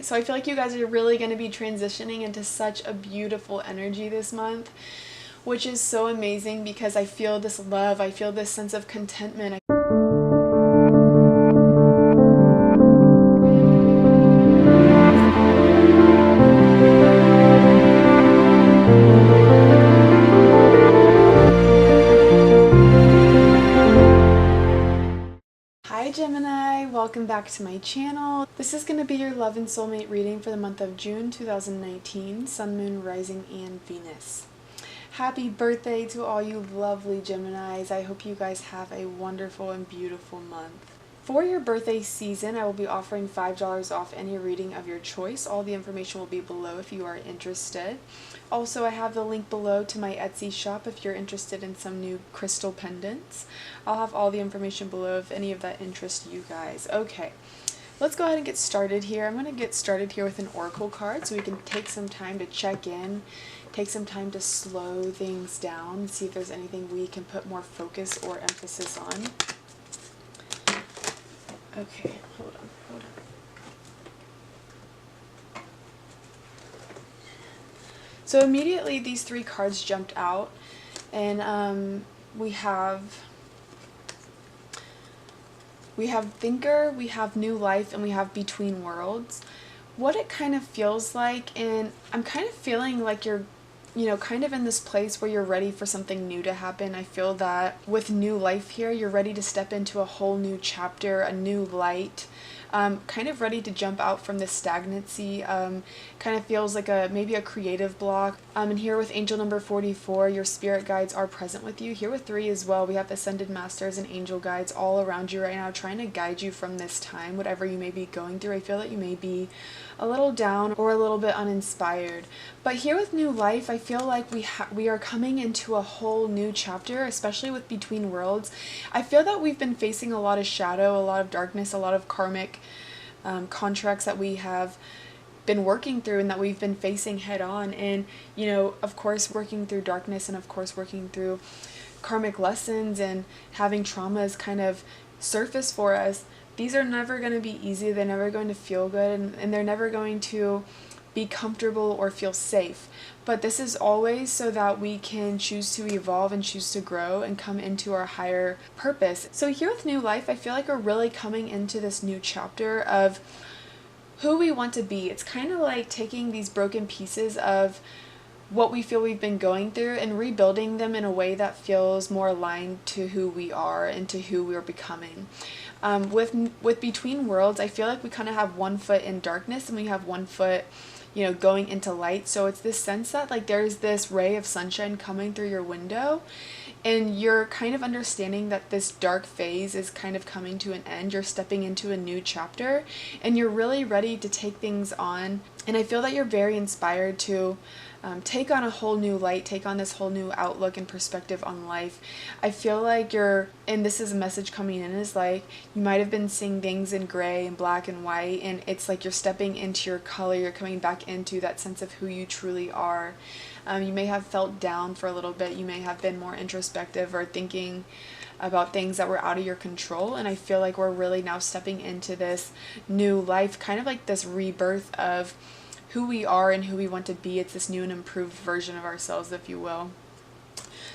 So I feel like you guys are really going to be transitioning into such a beautiful energy this month, which is so amazing because I feel this love, I feel this sense of contentment. Hi Gemini, welcome back to my channel. This is going to be your love and soulmate reading for the month of June 2019, Sun, Moon, Rising, and Venus. Happy birthday to all you lovely Geminis. I hope you guys have a wonderful and beautiful month. For your birthday season, I will be offering $5 off any reading of your choice. All the information will be below if you are interested. Also, I have the link below to my Etsy shop if you're interested in some new crystal pendants. I'll have all the information below if any of that interests you guys. Okay, let's go ahead and get started here. I'm going to get started here with an oracle card so we can take some time to check in, take some time to slow things down, see if there's anything we can put more focus or emphasis on. Okay, hold on. So immediately these three cards jumped out, and we have Thinker, we have New Life, and we have Between Worlds. What it kind of feels like, and I'm kind of feeling like you're kind of in this place where you're ready for something new to happen. I feel that with New Life here, you're ready to step into a whole new chapter, a new light, kind of ready to jump out from this stagnancy. Kind of feels like maybe a creative block. And here with angel number 44, your spirit guides are present with you. Here with 3 as well, we have ascended masters and angel guides all around you right now, trying to guide you from this time, whatever you may be going through. I feel that you may be a little down or a little bit uninspired. But here with New Life, I feel like we are coming into a whole new chapter, especially with Between Worlds. I feel that we've been facing a lot of shadow, a lot of darkness, a lot of karmic contracts that we have been working through and that we've been facing head on. And, of course, working through darkness and, of course, working through karmic lessons and having traumas kind of surface for us. These are never going to be easy. They're never going to feel good, and they're never going to be comfortable or feel safe. But this is always so that we can choose to evolve and choose to grow and come into our higher purpose. So here with New Life, I feel like we're really coming into this new chapter of who we want to be. It's kind of like taking these broken pieces of what we feel we've been going through and rebuilding them in a way that feels more aligned to who we are and to who we're becoming. With Between Worlds, I feel like we kind of have one foot in darkness and we have one foot going into light. So it's this sense that like there's this ray of sunshine coming through your window, and you're kind of understanding that this dark phase is kind of coming to an end. You're stepping into a new chapter and you're really ready to take things on. And I feel that you're very inspired to take on a whole new light, take on this whole new outlook and perspective on life. I feel like and this is a message coming in, is like you might have been seeing things in gray and black and white, and it's like you're stepping into your color, you're coming back into that sense of who you truly are. You may have felt down for a little bit, you may have been more introspective or thinking about things that were out of your control, and I feel like we're really now stepping into this new life, kind of like this rebirth of who we are and who we want to be. It's this new and improved version of ourselves, if you will.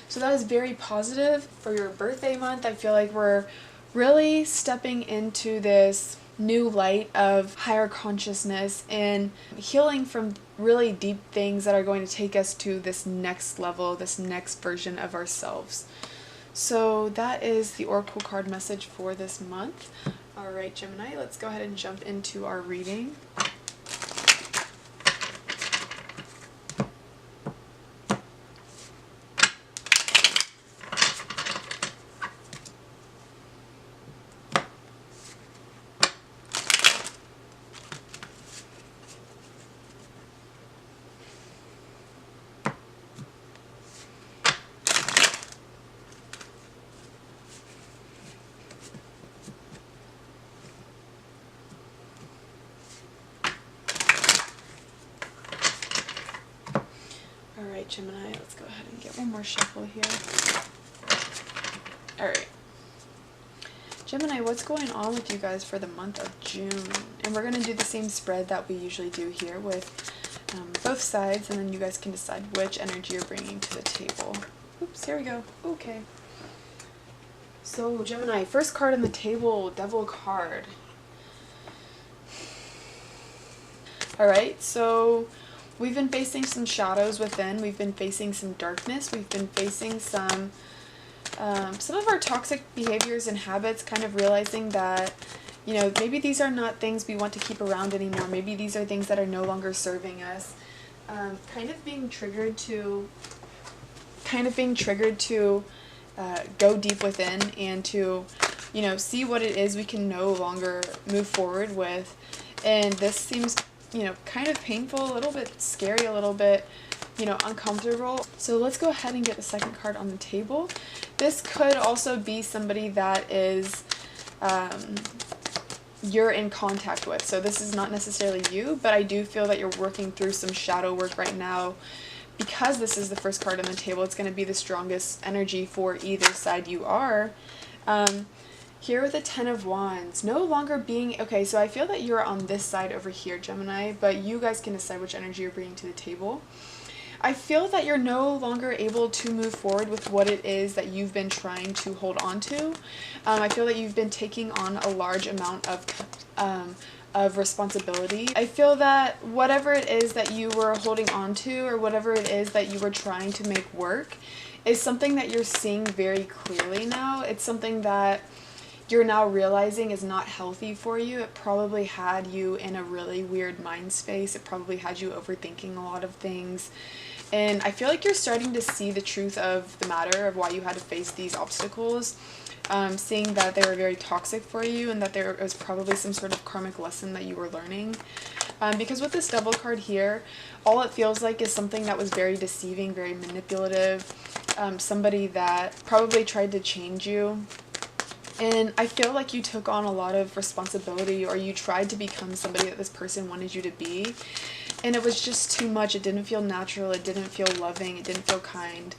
So that is very positive for your birthday month. I feel like we're really stepping into this new light of higher consciousness and healing from really deep things that are going to take us to this next level, this next version of ourselves. So that is the oracle card message for this month. All right, Gemini, let's go ahead and jump into our reading. Alright, Gemini, let's go ahead and get one more shuffle here. Alright. Gemini, what's going on with you guys for the month of June? And we're going to do the same spread that we usually do here with both sides, and then you guys can decide which energy you're bringing to the table. Oops, here we go. Okay. So, Gemini, first card on the table, Devil card. Alright, so we've been facing some shadows within. We've been facing some darkness. We've been facing some of our toxic behaviors and habits, kind of realizing that, you know, maybe these are not things we want to keep around anymore. Maybe these are things that are no longer serving us. Kind of being triggered to go deep within and to, you know, see what it is we can no longer move forward with. And this seems, you know, kind of painful, a little bit scary, a little bit, you know, uncomfortable. So let's go ahead and get the second card on the table. This could also be somebody that is you're in contact with. So this is not necessarily you, but I do feel that you're working through some shadow work right now. Because this is the first card on the table, it's going to be the strongest energy for either side you are. Here with the Ten of Wands, no longer being, okay, so I feel that you're on this side over here, Gemini, but you guys can decide which energy you're bringing to the table. I feel that you're no longer able to move forward with what it is that you've been trying to hold on to. I feel that you've been taking on a large amount of responsibility. I feel that whatever it is that you were holding on to, or whatever it is that you were trying to make work, is something that you're seeing very clearly now. It's something that you're now realizing is not healthy for you. It probably had you in a really weird mind space. It probably had you overthinking a lot of things. And I feel like you're starting to see the truth of the matter of why you had to face these obstacles. Seeing that they were very toxic for you, and that there was probably some sort of karmic lesson that you were learning. Because with this Devil card here, all it feels like is something that was very deceiving, very manipulative, somebody that probably tried to change you. And I feel like you took on a lot of responsibility, or you tried to become somebody that this person wanted you to be. And it was just too much. It didn't feel natural. It didn't feel loving. It didn't feel kind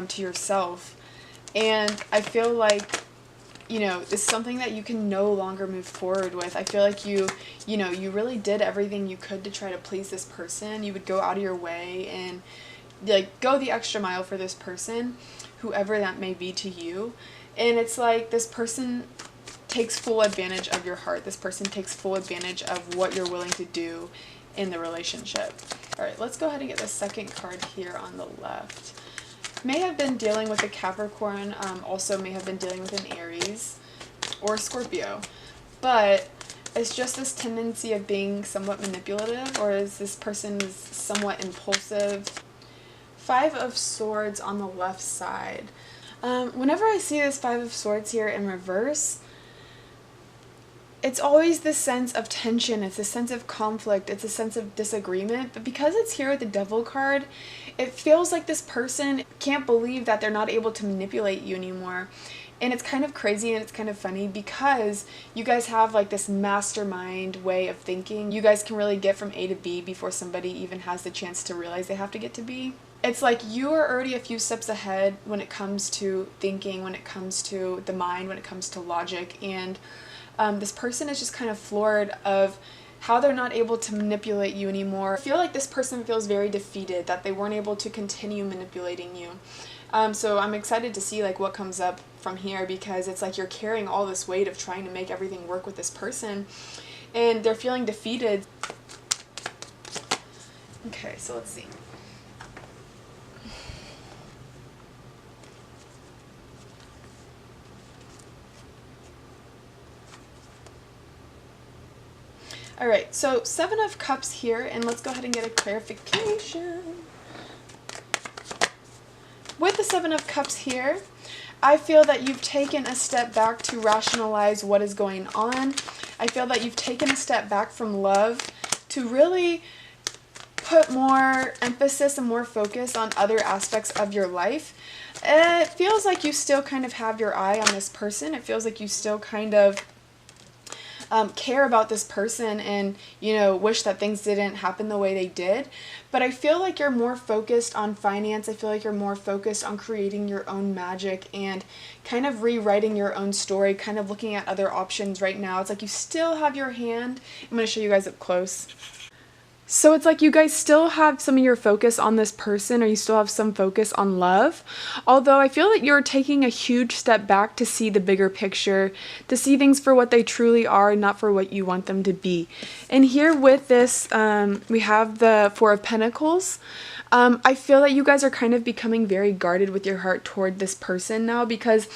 to yourself. And I feel like, you know, it's something that you can no longer move forward with. I feel like you really did everything you could to try to please this person. You would go out of your way and, like, go the extra mile for this person, whoever that may be to you. And it's like this person takes full advantage of your heart. This person takes full advantage of what you're willing to do in the relationship. All right, let's go ahead and get the second card here on the left. May have been dealing with a Capricorn, also may have been dealing with an Aries or Scorpio. But it's just this tendency of being somewhat manipulative, or is this person is somewhat impulsive. Five of Swords on the left side. Whenever I see this Five of Swords here in reverse, it's always this sense of tension, it's a sense of conflict, it's a sense of disagreement. But because it's here with the Devil card, it feels like this person can't believe that they're not able to manipulate you anymore. And it's kind of crazy and it's kind of funny because you guys have like this mastermind way of thinking. You guys can really get from A to B before somebody even has the chance to realize they have to get to B. It's like you are already a few steps ahead when it comes to thinking, when it comes to the mind, when it comes to logic. And this person is just kind of floored of how they're not able to manipulate you anymore. I feel like this person feels very defeated, that they weren't able to continue manipulating you. So I'm excited to see like what comes up from here, because it's like you're carrying all this weight of trying to make everything work with this person, and they're feeling defeated. Okay, so let's see. Alright, so Seven of Cups here, and let's go ahead and get a clarification. With the Seven of Cups here, I feel that you've taken a step back to rationalize what is going on. I feel that you've taken a step back from love to really put more emphasis and more focus on other aspects of your life. It feels like you still kind of have your eye on this person. It feels like you still kind of care about this person and, wish that things didn't happen the way they did. But I feel like you're more focused on finance. I feel like you're more focused on creating your own magic and kind of rewriting your own story, kind of looking at other options right now. It's like you still have your hand. I'm going to show you guys up close. So it's like you guys still have some of your focus on this person, or you still have some focus on love. Although I feel that you're taking a huge step back to see the bigger picture, to see things for what they truly are and not for what you want them to be. And here with this, we have the Four of Pentacles. I feel that you guys are kind of becoming very guarded with your heart toward this person now, because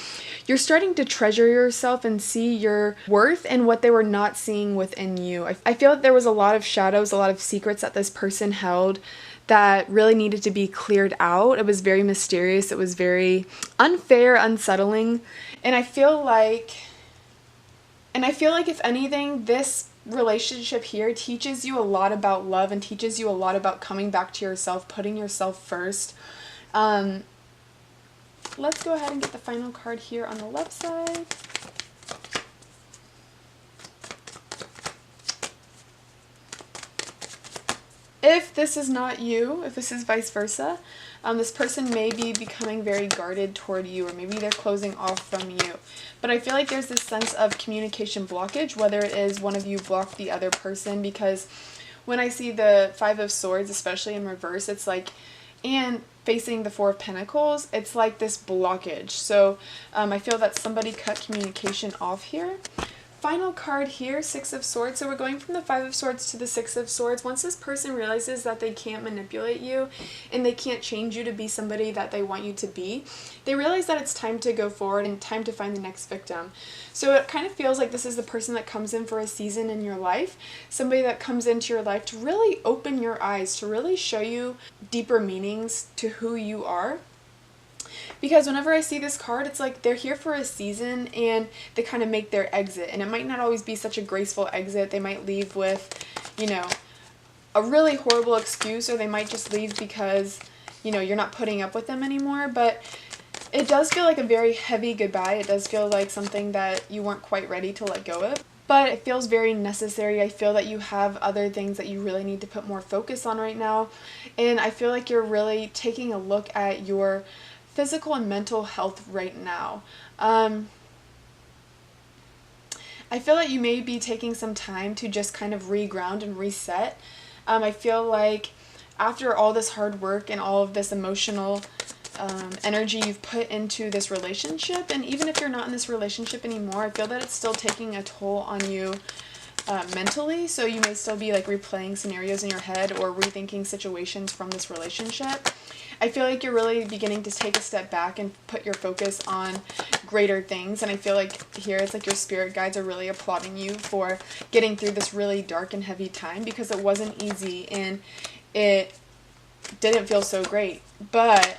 you're starting to treasure yourself and see your worth and what they were not seeing within you. I feel that there was a lot of shadows, a lot of secrets that this person held that really needed to be cleared out. It was very mysterious. It was very unfair, unsettling. And I feel like if anything, this relationship here teaches you a lot about love and teaches you a lot about coming back to yourself, putting yourself first. Let's go ahead and get the final card here on the left side. If this is not you, if this is vice versa, this person may be becoming very guarded toward you, or maybe they're closing off from you. But I feel like there's this sense of communication blockage, whether it is one of you block the other person, because when I see the Five of Swords, especially in reverse, it's like, and facing the Four of Pentacles, it's like this blockage. So I feel that somebody cut communication off here. Final card here, Six of Swords. So we're going from the Five of Swords to the Six of Swords. Once this person realizes that they can't manipulate you and they can't change you to be somebody that they want you to be, they realize that it's time to go forward and time to find the next victim. So it kind of feels like this is the person that comes in for a season in your life, somebody that comes into your life to really open your eyes, to really show you deeper meanings to who you are. Because whenever I see this card, it's like they're here for a season and they kind of make their exit. And it might not always be such a graceful exit. They might leave with, a really horrible excuse, or they might just leave because, you're not putting up with them anymore. But it does feel like a very heavy goodbye. It does feel like something that you weren't quite ready to let go of. But it feels very necessary. I feel that you have other things that you really need to put more focus on right now. And I feel like you're really taking a look at your physical and mental health right now. I feel like you may be taking some time to just kind of reground and reset. I feel like after all this hard work and all of this emotional energy you've put into this relationship, and even if you're not in this relationship anymore, I feel that it's still taking a toll on you mentally. So you may still be like replaying scenarios in your head or rethinking situations from this relationship. I feel like you're really beginning to take a step back and put your focus on greater things. And I feel like here it's like your spirit guides are really applauding you for getting through this really dark and heavy time, because it wasn't easy and it didn't feel so great. But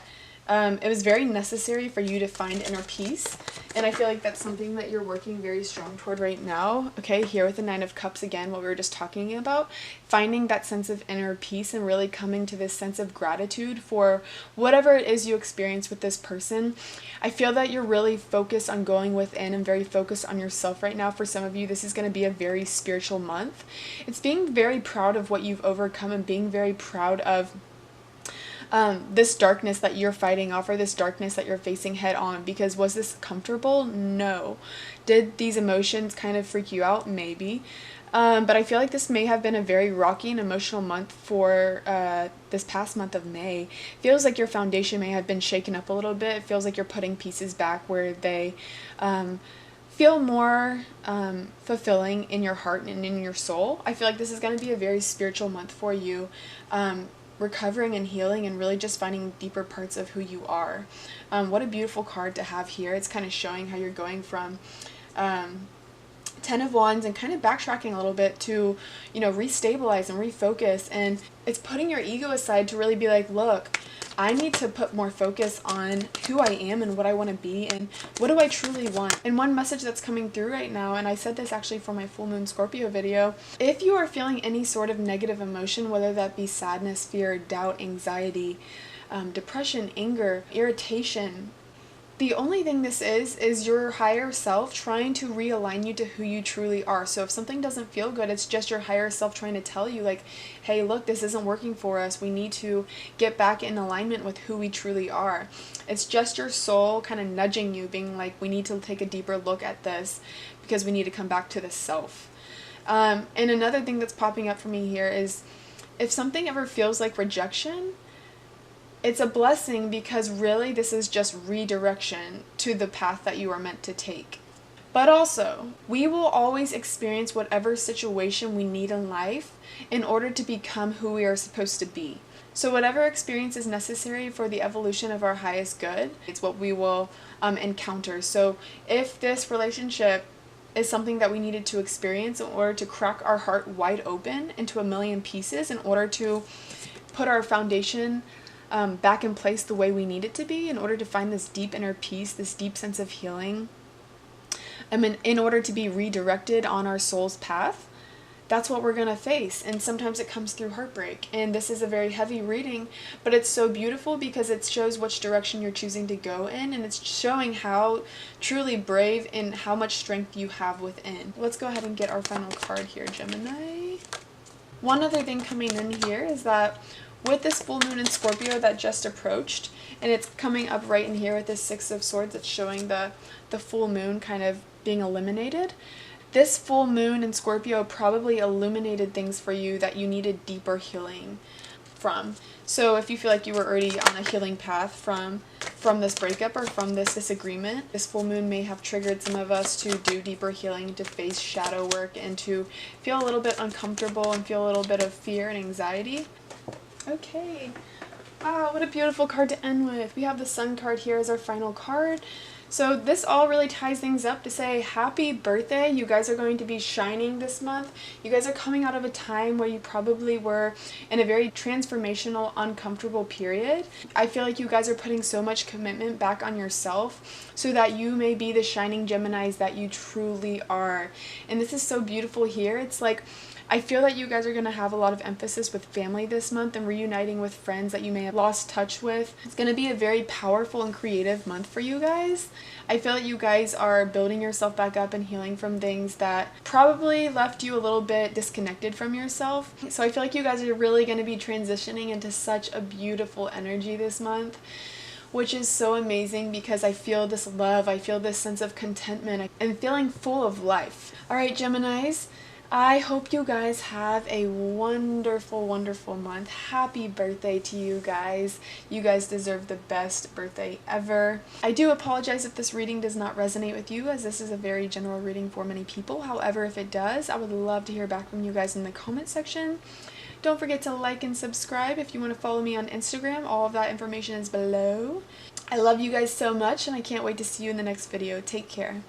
it was very necessary for you to find inner peace. And I feel like that's something that you're working very strong toward right now. Okay, here with the Nine of Cups again, what we were just talking about, finding that sense of inner peace and really coming to this sense of gratitude for whatever it is you experience with this person. I feel that you're really focused on going within and very focused on yourself right now. For some of you, this is going to be a very spiritual month. It's being very proud of what you've overcome and being very proud of this darkness that you're fighting off, or this darkness that you're facing head on. Because was this comfortable? No. Did these emotions kind of freak you out? Maybe. But I feel like this may have been a very rocky and emotional month for this past month of May. It feels like your foundation may have been shaken up a little bit. It feels like you're putting pieces back where they feel more fulfilling in your heart and in your soul. I feel like this is going to be a very spiritual month for you. Recovering and healing and really just finding deeper parts of who you are. What a beautiful card to have here. It's kind of showing how you're going from Ten of Wands and kind of backtracking a little bit to, restabilize and refocus. And it's putting your ego aside to really be like, look, I need to put more focus on who I am and what I want to be and what do I truly want. And one message that's coming through right now, and I said this actually for my full moon Scorpio video, if you are feeling any sort of negative emotion, whether that be sadness, fear, doubt, anxiety, depression, anger, irritation, The only thing this is your higher self trying to realign you to who you truly are. So if something doesn't feel good, it's just your higher self trying to tell you, like, hey, look, this isn't working for us. We need to get back in alignment with who we truly are. It's just your soul kind of nudging you, being like, we need to take a deeper look at this because we need to come back to the self. And another thing that's popping up for me here is if something ever feels like rejection, it's a blessing, because really this is just redirection to the path that you are meant to take. But also, we will always experience whatever situation we need in life in order to become who we are supposed to be. So whatever experience is necessary for the evolution of our highest good, it's what we will encounter. So if this relationship is something that we needed to experience in order to crack our heart wide open into a million pieces, in order to put our foundation back in place the way we need it to be, in order to find this deep inner peace, this deep sense of healing, in order to be redirected on our soul's path, that's what we're going to face. And sometimes it comes through heartbreak. And this is a very heavy reading, but it's so beautiful because it shows which direction you're choosing to go in, and it's showing how truly brave and how much strength you have within. Let's go ahead and get our final card here, Gemini. One other thing coming in here is that with this full moon in Scorpio that just approached, and it's coming up right in here with this Six of Swords, it's showing the full moon kind of being eliminated. This full moon in Scorpio probably illuminated things for you that you needed deeper healing from. So if you feel like you were already on a healing path from this breakup or from this disagreement, this full moon may have triggered some of us to do deeper healing, to face shadow work, and to feel a little bit uncomfortable and feel a little bit of fear and anxiety. Okay, wow, what a beautiful card to end with. We have the Sun card here as our final card. So this all really ties things up to say happy birthday. You guys are going to be shining this month. You guys are coming out of a time where you probably were in a very transformational, uncomfortable period. I feel like you guys are putting so much commitment back on yourself so that you may be the shining Geminis that you truly are. And this is so beautiful here. It's like, I feel that you guys are going to have a lot of emphasis with family this month and reuniting with friends that you may have lost touch with. It's going to be a very powerful and creative month for you guys. I feel that you guys are building yourself back up and healing from things that probably left you a little bit disconnected from yourself. So I feel like you guys are really going to be transitioning into such a beautiful energy this month, which is so amazing because I feel this love, I feel this sense of contentment, and feeling full of life. All right, Geminis, I hope you guys have a wonderful, wonderful month. Happy birthday to you guys. You guys deserve the best birthday ever. I do apologize if this reading does not resonate with you, as this is a very general reading for many people. However, if it does, I would love to hear back from you guys in the comment section. Don't forget to like and subscribe. If you want to follow me on Instagram, all of that information is below. I love you guys so much, and I can't wait to see you in the next video. Take care.